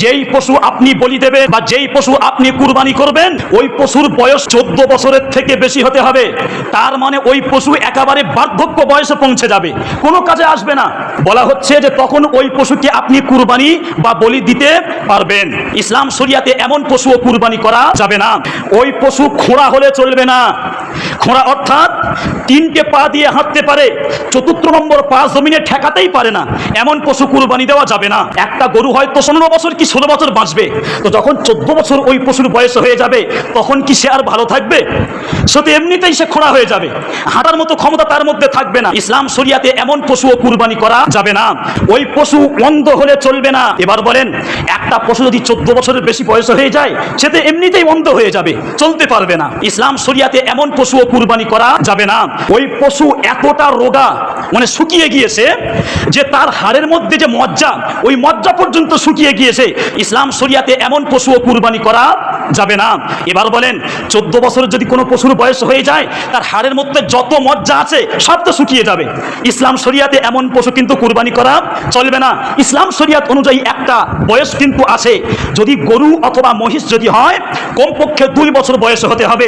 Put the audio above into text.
যেই পশু আপনি বলি দেবেন বা যেই পশু আপনি কুরবানি করবেন ওই পশুর বয়স 14 বছরের থেকে বেশি হতে হবে। তার মানে ওই পশু একেবারে বার্ধক্য বয়সে পৌঁছে যাবে, কোনো কাজে আসবে না। বলা হচ্ছে যে তখন ওই পশুকে আপনি কুরবানি বা বলি দিতে পারবেন। ইসলাম শরিয়াতে এমন পশুও কুরবানি করা যাবে না। ওই পশু খোঁড়া হলে চলবে না। খোঁড়া অর্থাৎ 3টে পা দিয়ে হাঁটতে পারে, 4র্থ নম্বর পা জমিনে ঠেকাতেই পারে না, এমন পশু কুরবানি দেওয়া যাবে না। একটা গরু হয়তো 15 বছর কি 16 বছর বাঁচবে, তো যখন 14 বছর ওই পশুর বয়স হয়ে যাবে তখন কি সে আর ভালো থাকবে? সে তো এমনিতেই সে খোঁড়া হয়ে যাবে, হাঁটার মতো ক্ষমতা তার মধ্যে থাকবে না। ইসলাম শরিয়াতে এমন পশুও কুরবানি করা যাবে না। ওই পশু অন্ধ হলে চলবে না। এবার বলেন, একটা পশু যদি 14 বছরের বেশি বয়স হয়ে যায় সে তো এমনিতেই অন্ধ হয়ে যাবে, চলতে পারবে না। ইসলাম শরিয়াতে এমন পশুও কুরবানি করা যাবে না। ওই পশু এতটা রোগা, মানে শুকিয়ে গিয়েছে যে তার হাড়ের মধ্যে যে মজ্জা, ওই মজ্জা পর্যন্ত শুকিয়ে গিয়েছে। ইসলাম শরিয়াতে এমন পশুও কুরবানি করা যাবে না। এবার বলেন, 14 বছরের যদি কোনো পশুর বয়স হয়ে যায় তার হাড়ের মধ্যে যত মজ্জা আছে সব তো শুকিয়ে যাবে। ইসলাম শরিয়াতে এমন পশু কিন্তু কুরবানি করা চলবে না। ইসলাম শরিয়াত অনুযায়ী একটা বয়স কিন্তু আছে, যদি গরু অথবা মহিষ যদি হয় কমপক্ষে 2 বছর বয়স হতে হবে।